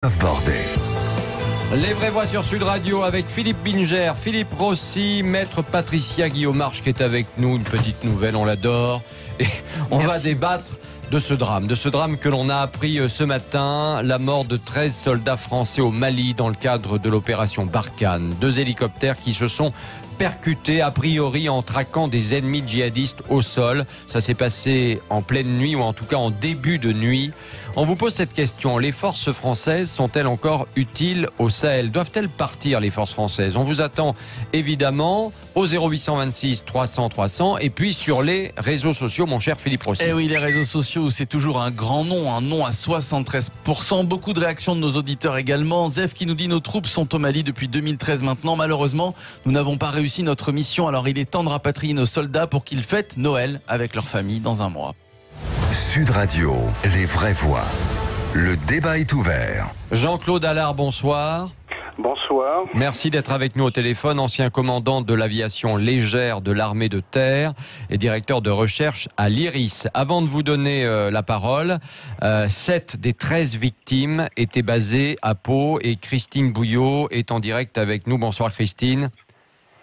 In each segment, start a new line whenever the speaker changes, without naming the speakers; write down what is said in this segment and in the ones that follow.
Bordé.
Les vraies voix sur Sud Radio avec Philippe Binger, Philippe Rossi, maître Patricia Guillaumarche qui est avec nous. Une petite nouvelle, on l'adore. Et on va débattre de ce drame que l'on a appris ce matin, la mort de 13 soldats français au Mali dans le cadre de l'opération Barkhane. 2 hélicoptères qui se sont percutés a priori en traquant des ennemis djihadistes au sol. Ça s'est passé en pleine nuit ou en tout cas en début de nuit. On vous pose cette question, les forces françaises sont-elles encore utiles au Sahel? Doivent-elles partir les forces françaises? On vous attend évidemment au 0826 300 300 et puis sur les réseaux sociaux, mon cher Philippe Rossi.
Eh oui, les réseaux sociaux, c'est toujours un grand nom, un nom à 73%. Beaucoup de réactions de nos auditeurs également. Zef qui nous dit nos troupes sont au Mali depuis 2013 maintenant. Malheureusement, nous n'avons pas réussi notre mission. Alors il est temps de rapatrier nos soldats pour qu'ils fêtent Noël avec leur famille dans un mois.
Sud Radio, les vraies voix. Le débat est ouvert.
Jean-Claude Allard, bonsoir.
Bonsoir.
Merci d'être avec nous au téléphone, ancien commandant de l'aviation légère de l'armée de terre et directeur de recherche à l'IRIS. Avant de vous donner la parole, 7 des 13 victimes étaient basées à Pau et Christine Bouillot est en direct avec nous. Bonsoir Christine.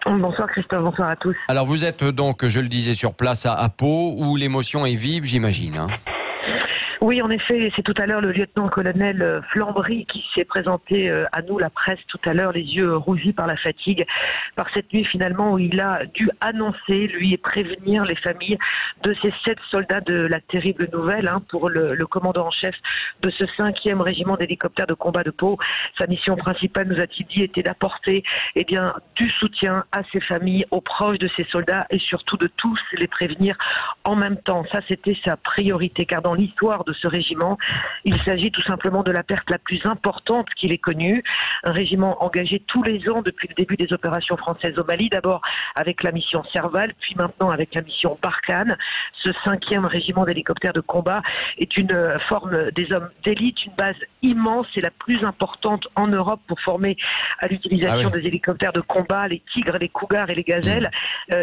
Bonsoir Christophe, bonsoir à tous.
Alors vous êtes donc, je le disais, sur place à Pau où l'émotion est vive, j'imagine, hein.
Oui, en effet, c'est tout à l'heure le lieutenant-colonel Flambry qui s'est présenté à nous, la presse, tout à l'heure, les yeux rougis par la fatigue, par cette nuit finalement où il a dû annoncer, lui, et prévenir les familles de ces 7 soldats de la terrible nouvelle pour le commandant en chef de ce 5e régiment d'hélicoptères de combat de Pau. Sa mission principale, nous a-t-il dit, était d'apporter du soutien à ces familles, aux proches de ces soldats et surtout de tous les prévenir en même temps. Ça, c'était sa priorité, car dans l'histoire de ce régiment, il s'agit tout simplement de la perte la plus importante qu'il ait connue. Un régiment engagé tous les ans depuis le début des opérations françaises au Mali, d'abord avec la mission Serval, puis maintenant avec la mission Barkhane. Ce 5e régiment d'hélicoptères de combat est une forme des hommes d'élite, une base immense et la plus importante en Europe pour former à l'utilisation des hélicoptères de combat, les Tigres, les Cougars et les Gazelles.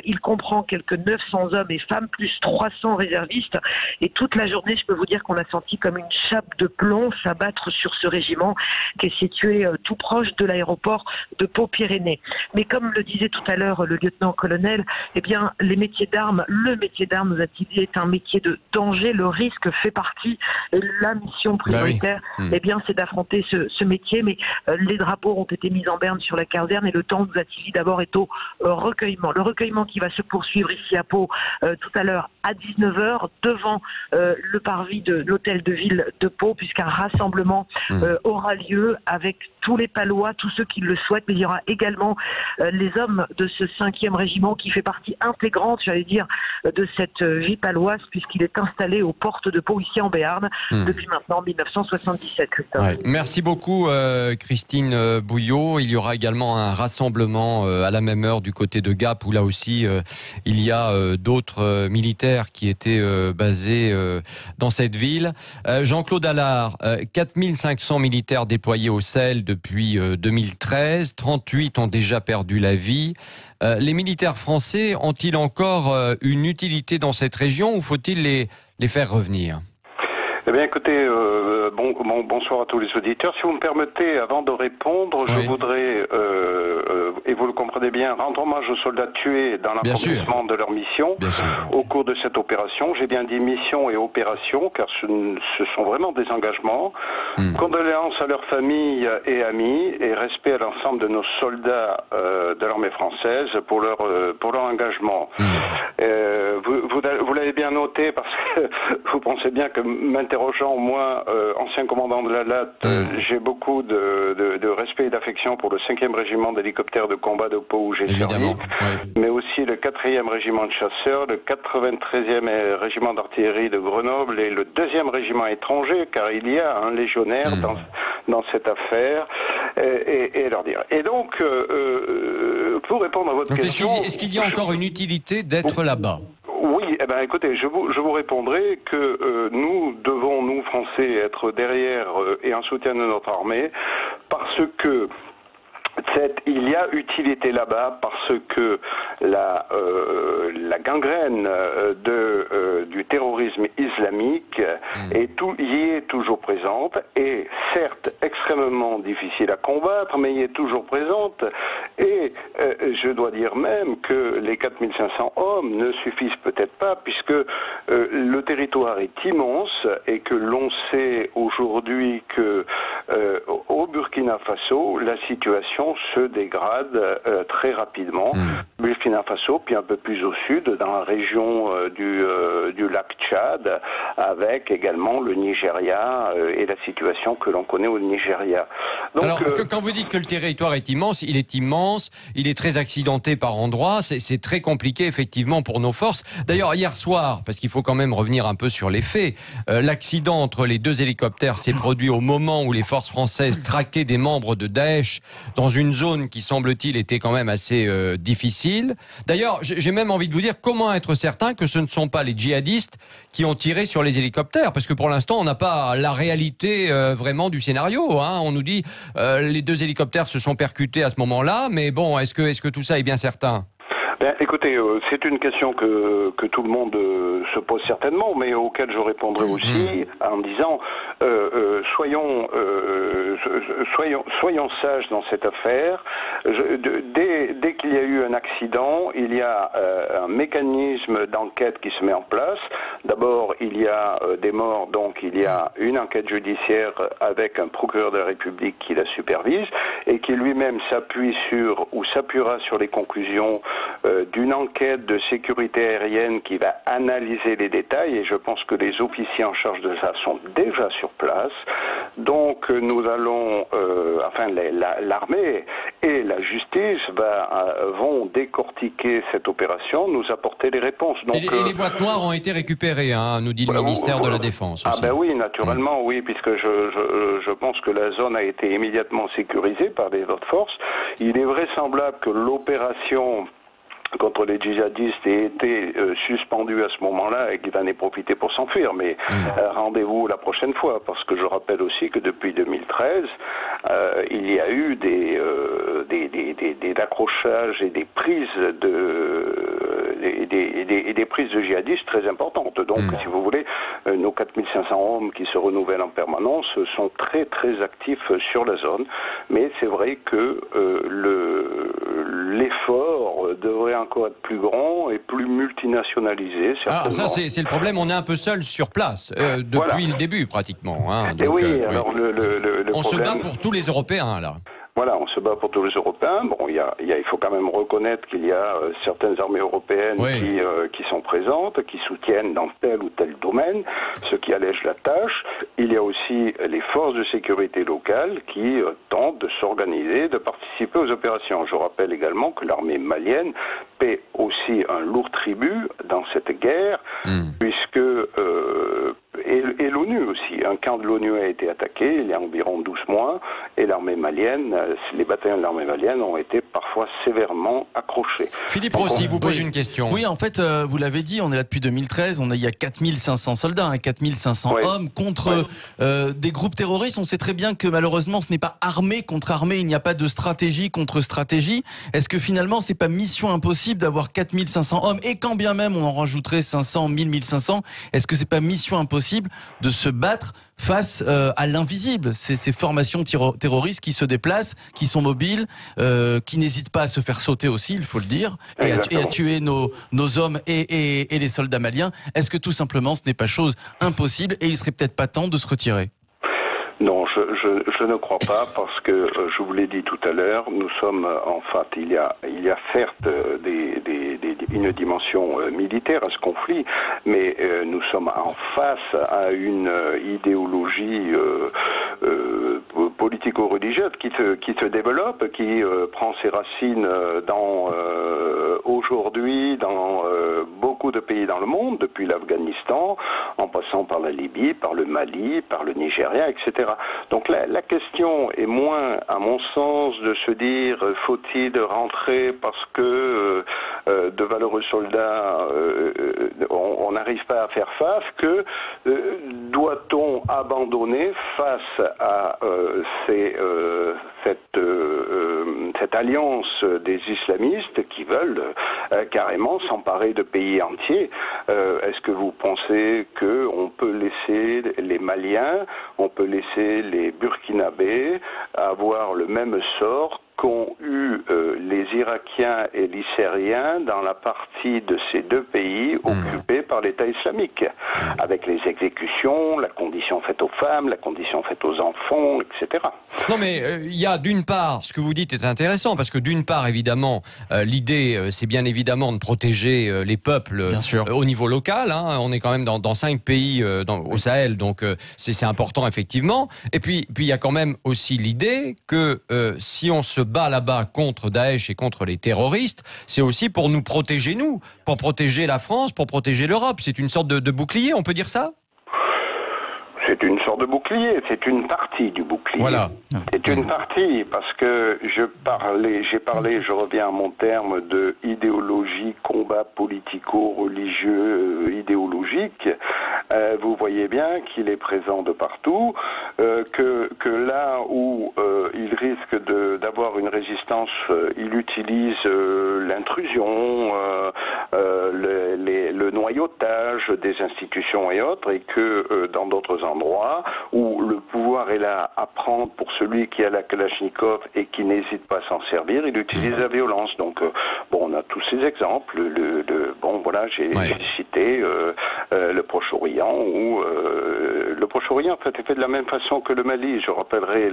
Il comprend quelques 900 hommes et femmes, plus 300 réservistes. Et toute la journée, je peux vous dire qu'on a senti comme une chape de plomb s'abattre sur ce régiment qui est situé tout proche de l'aéroport de Pau-Pyrénées. Mais comme le disait tout à l'heure le lieutenant-colonel, les métiers d'armes, le métier d'armes, nous a-t-il dit, est un métier de danger. Le risque fait partie. Et la mission prioritaire, c'est d'affronter ce métier. Mais les drapeaux ont été mis en berne sur la caserne et le temps, nous a-t-il dit, d'abord est au recueillement. Le recueillement qui va se poursuivre ici à Pau tout à l'heure à 19h devant le parvis de l'hôtel de ville de Pau, puisqu'un rassemblement aura lieu avec tous les Palois, tous ceux qui le souhaitent, mais il y aura également les hommes de ce 5e régiment qui fait partie intégrante, j'allais dire, de cette vie paloise, puisqu'il est installé aux portes de Pau, ici en Béarn, depuis maintenant 1977.
Ouais. Merci beaucoup Christine Bouillot. Il y aura également un rassemblement à la même heure du côté de Gap, où là aussi il y a d'autres militaires qui étaient basés dans cette ville. Jean-Claude Allard, 4500 militaires déployés au Sahel depuis 2013, 38 ont déjà perdu la vie. Les militaires français ont-ils encore une utilité dans cette région ou faut-il les faire revenir ?
Eh bien, écoutez, bonsoir à tous les auditeurs. Si vous me permettez, avant de répondre, je voudrais, et vous le comprenez bien, rendre hommage aux soldats tués dans l'accomplissement de leur mission au cours de cette opération. J'ai bien dit mission et opération, car ce sont vraiment des engagements. Condoléances à leurs familles et amis, et respect à l'ensemble de nos soldats de l'armée française pour leur engagement. Vous l'avez bien noté, parce que vous pensez bien que m'interrogeant, moi, ancien commandant de la LAT, j'ai beaucoup de respect et d'affection pour le 5e régiment d'hélicoptères de combat de Pau où j'ai servi, mais aussi le 4e régiment de chasseurs, le 93e régiment d'artillerie de Grenoble et le 2e régiment étranger, car il y a un légionnaire dans cette affaire, et leur dire. Et donc, pour répondre à votre question...
Est-ce qu'il y a encore une utilité d'être là-bas ?
Oui, écoutez, je vous répondrai que nous devons, nous Français, être derrière et en soutien de notre armée, parce que Il y a utilité là-bas parce que la gangrène du terrorisme islamique y est toujours présente, et certes extrêmement difficile à combattre, mais y est toujours présente. Et je dois dire même que les 4500 hommes ne suffisent peut-être pas, puisque le territoire est immense et que l'on sait aujourd'hui que au Burkina Faso, la situation se dégrade très rapidement. Burkina Faso, puis un peu plus au sud, dans la région du lac Tchad, avec également le Nigeria et la situation que l'on connaît au Nigeria. Donc,
alors, quand vous dites que le territoire est immense, il est très accidenté par endroits, c'est très compliqué effectivement pour nos forces. D'ailleurs, hier soir, parce qu'il faut quand même revenir un peu sur les faits, l'accident entre les deux hélicoptères s'est produit au moment où les forces françaises traquaient des membres de Daesh dans une zone qui, semble-t-il, était quand même assez difficile. D'ailleurs, j'ai même envie de vous dire, comment être certain que ce ne sont pas les djihadistes qui ont tiré sur les hélicoptères? Parce que pour l'instant, on n'a pas la réalité vraiment du scénario. Hein. On nous dit les deux hélicoptères se sont percutés à ce moment-là, mais bon, est-ce que tout ça est bien certain?
Écoutez, c'est une question que tout le monde se pose certainement, mais auquel je répondrai aussi en disant soyons sages dans cette affaire. Dès qu'il y a eu un accident, il y a un mécanisme d'enquête qui se met en place. D'abord, il y a des morts, donc il y a une enquête judiciaire avec un procureur de la République qui la supervise et qui lui-même s'appuiera sur les conclusions d'une enquête de sécurité aérienne qui va analyser les détails, et je pense que les officiers en charge de ça sont déjà sur place. Donc nous allons, l'armée et la justice vont décortiquer cette opération, nous apporter les réponses. Donc,
et les boîtes noires ont été récupérées, hein, nous dit le ministère de la Défense aussi.
Ah ben oui, naturellement, oui, puisque je pense que la zone a été immédiatement sécurisée par les autres forces. Il est vraisemblable que l'opération contre les djihadistes ait été suspendu à ce moment-là et qu'il en ait profité pour s'enfuir. Mais rendez-vous la prochaine fois, parce que je rappelle aussi que depuis 2013, il y a eu des accrochages et des prises des prises de djihadistes très importantes. Donc, si vous voulez, nos 4500 hommes qui se renouvellent en permanence sont très très actifs sur la zone. Mais c'est vrai que l'effort devrait encore être plus grand et plus multinationalisé.
Ah, ça c'est le problème, on est un peu seul sur place depuis le début pratiquement. Hein,
donc, alors
on se bat pour tous les Européens là.
Voilà, on se bat pour tous les Européens. Bon, il faut quand même reconnaître qu'il y a certaines armées européennes qui sont présentes, qui soutiennent dans tel ou tel domaine, ce qui allège la tâche. Il y a aussi les forces de sécurité locales qui tentent de s'organiser, de participer aux opérations. Je rappelle également que l'armée malienne paie aussi un lourd tribut dans cette guerre, puisque et l'ONU aussi. Un camp de l'ONU a été attaqué il y a environ 12 mois et l'armée malienne, les bataillons de l'armée malienne ont été parfois sévèrement accrochés.
Philippe Rossi vous pose une question.
Oui, en fait, vous l'avez dit, on est là depuis 2013, il y a 4500 soldats, 4500 hommes contre des groupes terroristes. On sait très bien que malheureusement, ce n'est pas armée contre armée, il n'y a pas de stratégie contre stratégie. Est-ce que finalement, c'est pas mission impossible d'avoir 4500 hommes, et quand bien même on en rajouterait 500, 1000, 1500, est-ce que c'est pas mission impossible de se battre face à l'invisible, ces formations terroristes qui se déplacent, qui sont mobiles, qui n'hésitent pas à se faire sauter aussi, il faut le dire, et à tuer nos hommes et les soldats maliens? Est-ce que tout simplement ce n'est pas chose impossible et il serait peut-être pas temps de se retirer?
Non, je ne crois pas, parce que je vous l'ai dit tout à l'heure, nous sommes en fait, il y a certes une dimension militaire à ce conflit, mais nous sommes en face à une idéologie politico-religieuse qui se développe, qui prend ses racines aujourd'hui dans beaucoup de pays dans le monde, depuis l'Afghanistan, en passant par la Libye, par le Mali, par le Nigeria, etc. Donc la question est moins, à mon sens, de se dire faut-il rentrer parce que de valeureux soldats on n'arrive pas à faire face, que doit-on abandonner face à cette cette alliance des islamistes qui veulent carrément s'emparer de pays entiers. Est-ce que vous pensez qu'on peut laisser les Maliens, on peut laisser les Burkinabés avoir le même sort qu'ont eu les Irakiens et les Syriens dans la partie de ces deux pays occupés par l'État islamique, avec les exécutions, la condition faite aux femmes, la condition faite aux enfants, etc.
Non mais il y a d'une part, ce que vous dites est intéressant, parce que d'une part, évidemment, l'idée, c'est bien évidemment de protéger les peuples au niveau local. Hein. On est quand même dans 5 pays au Sahel, donc c'est important, effectivement. Et puis il y a quand même aussi l'idée que si on se bat là-bas contre Daesh et contre les terroristes, c'est aussi pour nous protéger, nous, pour protéger la France, pour protéger l'Europe. C'est une sorte de bouclier, on peut dire ça ?
C'est une sorte de bouclier, c'est une partie du bouclier.
Voilà.
C'est une partie, parce que j'ai parlé, je reviens à mon terme de idéologie, combat politico-religieux, idéologique. Vous voyez bien qu'il est présent de partout, que là où il risque d'avoir une résistance, il utilise l'intrusion, le noyautage des institutions et autres, et que dans d'autres endroits où le pouvoir est là à prendre pour celui qui a la Kalachnikov et qui n'hésite pas à s'en servir, il utilise la violence. Donc, on a tous ces exemples. J'ai cité le Proche-Orient, où le Proche-Orient en fait est fait de la même façon que le Mali. Je rappellerai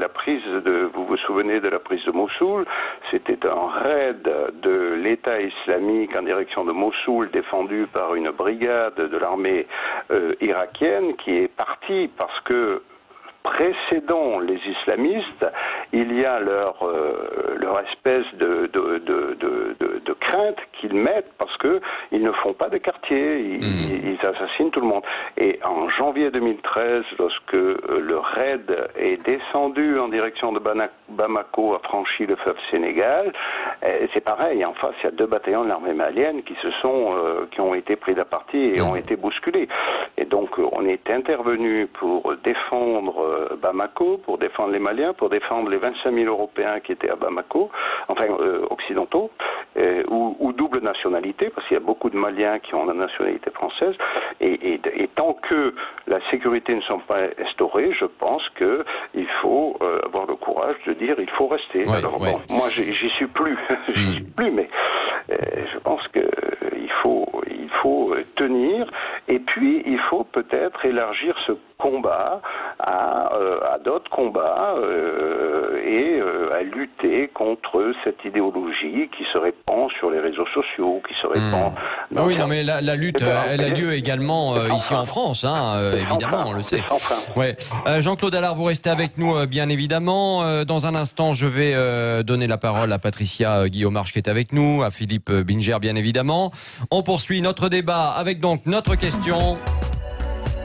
vous vous souvenez de la prise de Mossoul, c'était un raid de l'État islamique en direction de Mossoul, défendu par une brigade de l'armée irakienne, qui est partie parce que précédant les islamistes, il y a leur espèce de crainte qu'ils mettent parce que ils ne font pas de quartier, ils assassinent tout le monde. Et en janvier 2013, lorsque le raid est descendu en direction de Bamako, a franchi le fleuve Sénégal, c'est pareil. En face, il y a 2 bataillons de l'armée malienne qui ont été pris à partie et ont été bousculés. Et donc, on est intervenu pour défendre Bamako, pour défendre les Maliens, pour défendre les 25 000 Européens qui étaient à Bamako, enfin occidentaux, ou double nationalité, parce qu'il y a beaucoup de Maliens qui ont la nationalité française, et tant que la sécurité ne sont pas instaurées, je pense qu'il faut avoir le courage de dire il faut rester. Alors bon, moi j'y suis plus, mais je pense qu'il faut tenir, et puis il faut peut-être élargir ce combat à d'autres combats et à lutter contre cette idéologie qui se répand sur les réseaux sociaux, qui se répand...
Oui, non, mais la lutte, elle a lieu également ici en France, évidemment, on le sait. Ouais. Jean-Claude Allard, vous restez avec nous, bien évidemment. Dans un instant, je vais donner la parole à Patricia Guillaume-Marche qui est avec nous, à Philippe Binger, bien évidemment. On poursuit notre débat avec donc notre question.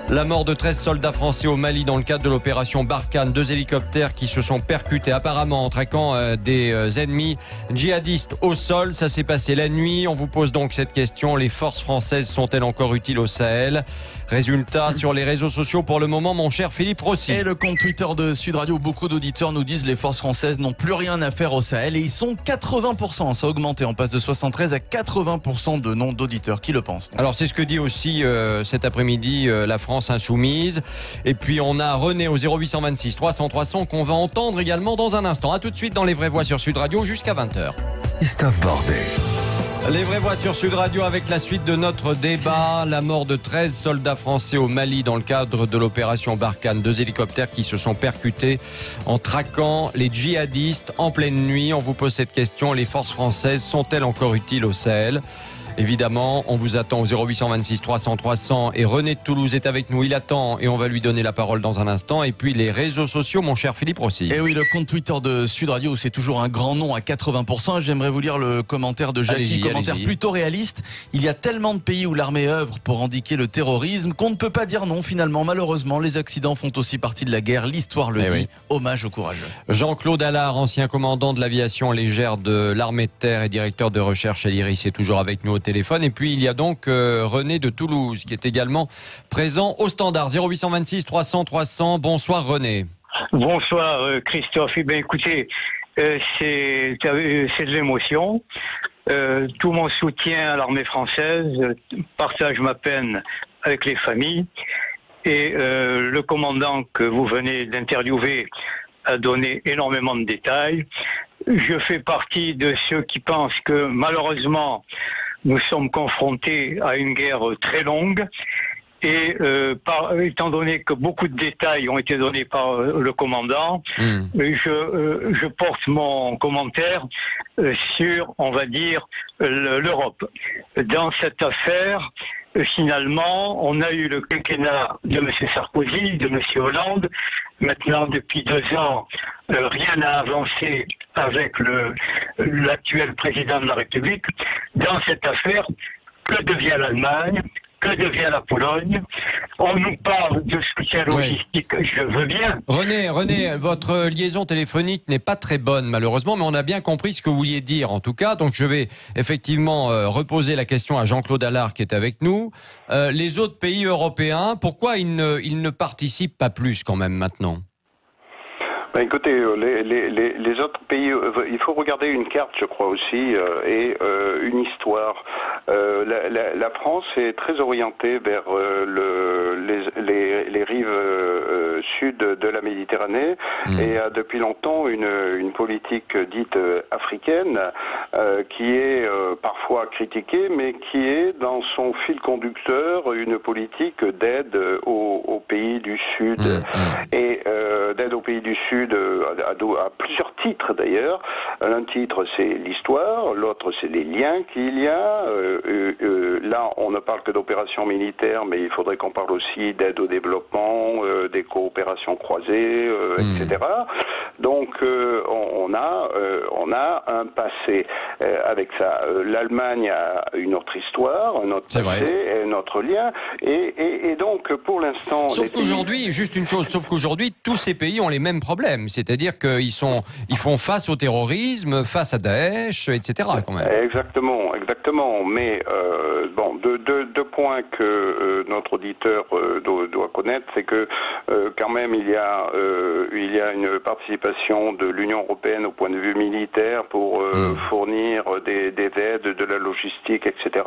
La mort de 13 soldats français au Mali dans le cadre de l'opération Barkhane. 2 hélicoptères qui se sont percutés apparemment en traquant des ennemis djihadistes au sol. Ça s'est passé la nuit. On vous pose donc cette question. Les forces françaises sont-elles encore utiles au Sahel? Résultat sur les réseaux sociaux pour le moment, mon cher Philippe Rossi.
Et le compte Twitter de Sud Radio, beaucoup d'auditeurs nous disent les forces françaises n'ont plus rien à faire au Sahel, et ils sont 80%. Ça a augmenté, on passe de 73 à 80% de noms d'auditeurs qui le pensent.
Alors c'est ce que dit aussi cet après-midi la France Insoumise. Et puis on a René au 0826 300 300 qu'on va entendre également dans un instant. A tout de suite dans Les Vraies Voix sur Sud Radio jusqu'à 20h.
Christophe Bordet.
Les Vraies Voix sur Sud Radio avec la suite de notre débat. La mort de 13 soldats français au Mali dans le cadre de l'opération Barkhane. 2 hélicoptères qui se sont percutés en traquant les djihadistes en pleine nuit. On vous pose cette question. Les forces françaises sont-elles encore utiles au Sahel? Évidemment, on vous attend au 0826 300 300 et René de Toulouse est avec nous, il attend et on va lui donner la parole dans un instant. Et puis les réseaux sociaux, mon cher Philippe Rossi.
Et oui, le compte Twitter de Sud Radio, c'est toujours un grand nom à 80%. J'aimerais vous lire le commentaire de Jackie, commentaire plutôt réaliste. Il y a tellement de pays où l'armée œuvre pour endiguer le terrorisme qu'on ne peut pas dire non finalement. Malheureusement, les accidents font aussi partie de la guerre, l'histoire le dit. Oui. Hommage aux courageux.
Jean-Claude Allard, ancien commandant de l'aviation légère de l'armée de terre et directeur de recherche à l'IRIS, est toujours avec nous au téléphone. Et puis il y a donc René de Toulouse qui est également présent au standard 0826 300 300. Bonsoir René.
Bonsoir Christophe. Eh bien écoutez, C'est de l'émotion. Tout mon soutien à l'armée française, partage ma peine avec les familles. Et le commandant que vous venez d'interviewer a donné énormément de détails. Je fais partie de ceux qui pensent que malheureusement, nous sommes confrontés à une guerre très longue. Et étant donné que beaucoup de détails ont été donnés par le commandant, je porte mon commentaire sur, on va dire, l'Europe. Dans cette affaire, finalement, on a eu le quinquennat de M. Sarkozy, de M. Hollande. Maintenant, depuis 2 ans, rien n'a avancé avec l'actuel président de la République. Dans cette affaire, que devient l'Allemagne ? Que devient la Pologne? On nous parle de soutien logistique, je veux bien.
René, votre liaison téléphonique n'est pas très bonne malheureusement, mais on a bien compris ce que vous vouliez dire en tout cas. Donc je vais effectivement reposer la question à Jean-Claude Allard qui est avec nous. Les autres pays européens, pourquoi ils ne participent pas plus quand même maintenant ?
Écoutez, les autres pays, il faut regarder une carte, je crois aussi, et une histoire. La France est très orientée vers les rives sud de la Méditerranée et a depuis longtemps une politique dite africaine qui est parfois critiquée, mais qui est dans son fil conducteur une politique d'aide aux pays du Sud et d'aide aux pays du Sud à plusieurs titres d'ailleurs. L'un titre c'est l'histoire, l'autre c'est les liens qu'il y a. Là on ne parle que d'opérations militaires, mais il faudrait qu'on parle aussi d'aide au développement, des coopérations croisées, etc. Donc on a un passé avec ça. L'Allemagne a une autre histoire, un autre passé, un autre lien, et donc pour l'instant.
Sauf qu'aujourd'hui, juste une chose, sauf qu'aujourd'hui tous ces pays ont les mêmes problèmes, c'est-à-dire qu'ils font face au terrorisme, face à Daesh, etc. quand même.
Exactement. Mais bon, deux points que notre auditeur doit connaître, c'est que quand même il y a une participation de l'Union européenne au point de vue militaire pour fournir des aides, de la logistique, etc.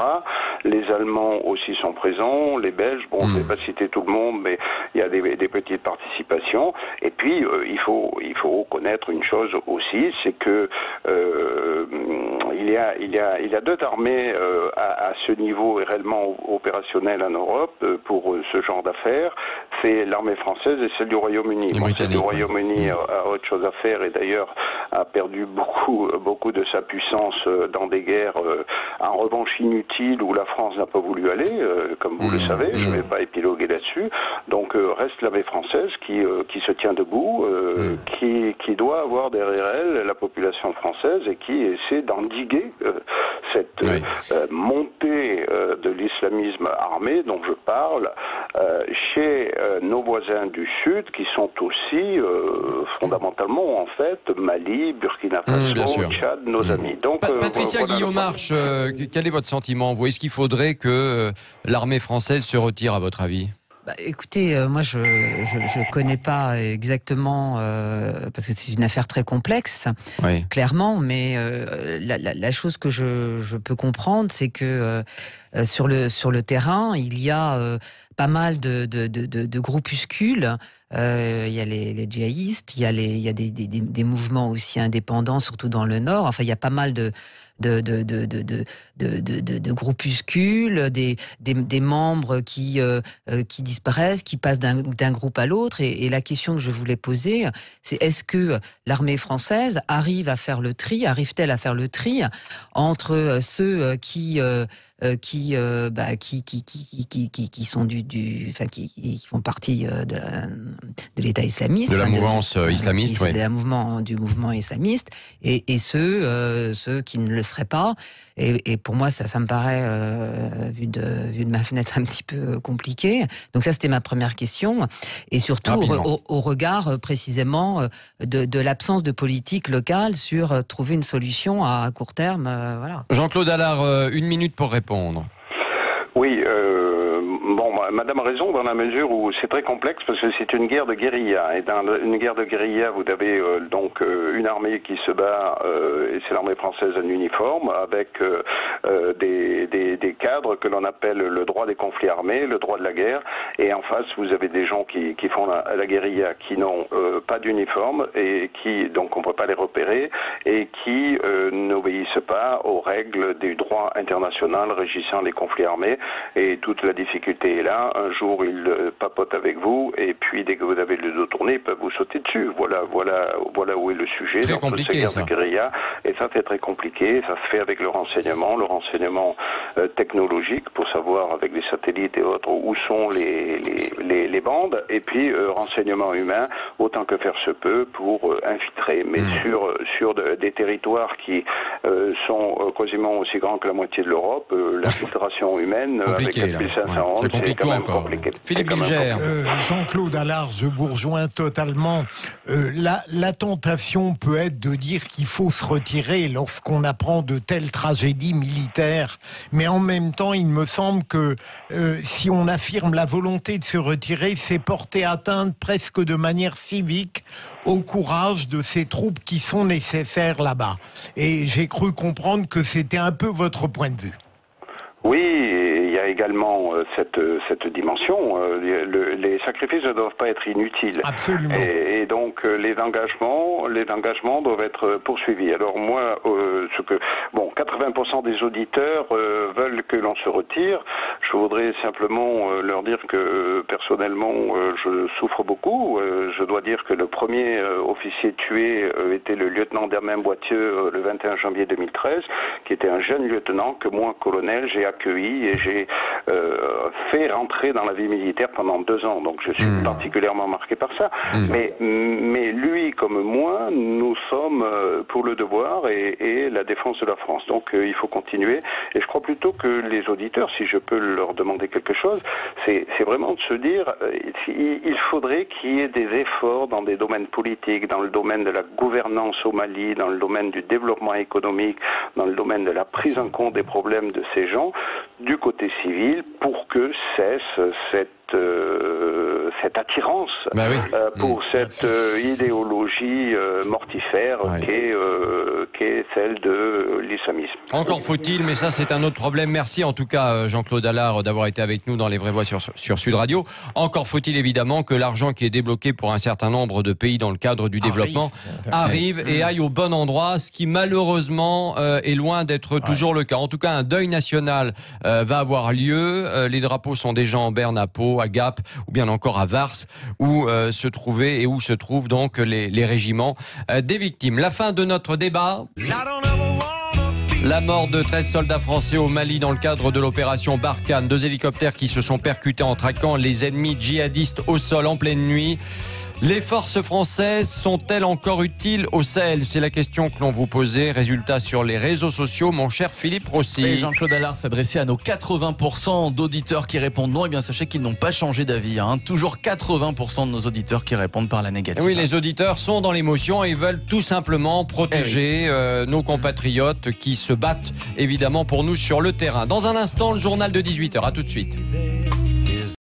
Les Allemands aussi sont présents, les Belges, bon, je ne vais pas citer tout le monde, mais il y a des petites participations. Et puis il faut connaître une chose aussi, c'est que il y a deux armées à ce niveau réellement opérationnel en Europe pour ce genre d'affaires. C'est l'armée française et celle du Royaume-Uni. Celle du Royaume-Uni a autre chose à faire et d'ailleurs a perdu beaucoup de sa puissance dans des guerres en revanche inutiles où la France n'a pas voulu aller, comme vous le savez. Je ne vais pas épiloguer là-dessus. Donc reste l'armée française qui se tient debout, qui doit avoir derrière elle la population française et qui essaie d'endiguer cette montée de l'islamisme armé dont je parle chez nos voisins du Sud qui sont aussi fondamentalement en fait Mali, Burkina Faso, Tchad, nos amis. Donc,
Patricia Guillaume-Marche, quel est votre sentiment vous? Est-ce qu'il faudrait que l'armée française se retire à votre avis?
Écoutez, moi je connais pas exactement parce que c'est une affaire très complexe, clairement. Mais la chose que je peux comprendre, c'est que sur le terrain, il y a pas mal de groupuscules. Il y a les djihadistes, il y a des mouvements aussi indépendants, surtout dans le Nord. Enfin, il y a pas mal de groupuscules, des membres qui disparaissent, qui passent d'un groupe à l'autre. Et la question que je voulais poser, c'est est-ce que l'armée française arrive-t-elle à faire le tri entre ceux qui sont qui font partie de l'État islamiste,
de la mouvance islamiste,
du mouvement islamiste, et ceux qui ne le seraient pas. Et pour moi, ça me paraît, vu de ma fenêtre, un petit peu compliqué. Donc ça, c'était ma première question. Et surtout, au regard précisément de l'absence de politique locale sur trouver une solution à court terme. Voilà.
Jean-Claude Allard, 1 minute pour répondre.
Oui, bon, Madame a raison dans la mesure où c'est très complexe parce que c'est une guerre de guérilla. Et dans une guerre de guérilla, vous avez donc une armée qui se bat, et c'est l'armée française en uniforme, avec des cadres que l'on appelle le droit des conflits armés, le droit de la guerre. Et en face, vous avez des gens qui font la guérilla, qui n'ont pas d'uniforme et qui, donc on ne peut pas les repérer, et qui n'obéissent pas aux règles du droit international régissant les conflits armés. Et toute la difficulté est là. Un jour, ils papotent avec vous, et puis dès que vous avez le dos tourné, ils peuvent vous sauter dessus. Voilà où est le sujet.
Très compliqué, ça.
De guérilla. Et ça, c'est très compliqué. Ça se fait avec le renseignement technologique, pour savoir avec les satellites et autres où sont les bandes, et puis renseignement humain, autant que faire se peut, pour infiltrer. Mais sur des territoires qui sont quasiment aussi grands que la moitié de l'Europe, l'infiltration humaine,
compliqué,
avec 4500 hommes, c'est quand même compliqué.
Philippe Bilger.
Jean-Claude Allard, je vous rejoins totalement. La tentation peut être de dire qu'il faut se retirer lorsqu'on apprend de telles tragédies militaires, mais en même temps, il me semble que si on affirme la volonté de se retirer, c'est porter atteinte presque de manière civique au courage de ces troupes qui sont nécessaires là-bas. Et j'ai cru comprendre que c'était un peu votre point de vue.
Oui, il y a également cette dimension. Les sacrifices ne doivent pas être inutiles.
Absolument.
Et donc les engagements doivent être poursuivis. Alors moi, 80% des auditeurs veulent que l'on se retire. Je voudrais simplement leur dire que personnellement, je souffre beaucoup. Je dois dire que le premier officier tué était le lieutenant d'Hermin Boitieux le 21 janvier 2013, qui était un jeune lieutenant que moi, colonel, j'ai accueilli et j'ai fait rentrer dans la vie militaire pendant 2 ans. Donc je suis particulièrement marqué par ça. Mais lui comme moi, nous sommes pour le devoir et la défense de la France. Donc il faut continuer. Et je crois plutôt que les auditeurs, si je peux leur demander quelque chose, c'est vraiment de se dire il faudrait qu'il y ait des efforts dans des domaines politiques, dans le domaine de la gouvernance au Mali, dans le domaine du développement économique, dans le domaine de la prise en compte des problèmes de ces gens, du côté civil, pour que cesse cette attirance pour cette idéologie mortifère qu'est celle de l'islamisme.
Encore faut-il, mais ça c'est un autre problème. Merci en tout cas Jean-Claude Allard d'avoir été avec nous dans Les Vraies Voix sur Sud Radio. Encore faut-il évidemment que l'argent qui est débloqué pour un certain nombre de pays dans le cadre du développement arrive et aille au bon endroit, ce qui malheureusement est loin d'être toujours le cas. En tout cas, un deuil national va avoir lieu. Les drapeaux sont déjà en berne à Pau, à Gap ou bien encore à Vars où se trouvent donc les régiments des victimes. La fin de notre débat. La mort de 13 soldats français au Mali dans le cadre de l'opération Barkhane. 2 hélicoptères qui se sont percutés en traquant les ennemis djihadistes au sol en pleine nuit. Les forces françaises sont-elles encore utiles au Sahel? C'est la question que l'on vous posait. Résultat sur les réseaux sociaux, mon cher Philippe Rossi.
Et Jean-Claude Allard s'adressait à nos 80% d'auditeurs qui répondent non. Eh bien, sachez qu'ils n'ont pas changé d'avis. Toujours 80% de nos auditeurs qui répondent par la négative.
Oui, les auditeurs sont dans l'émotion et veulent tout simplement protéger nos compatriotes qui se battent évidemment pour nous sur le terrain. Dans un instant, le journal de 18h. À tout de suite.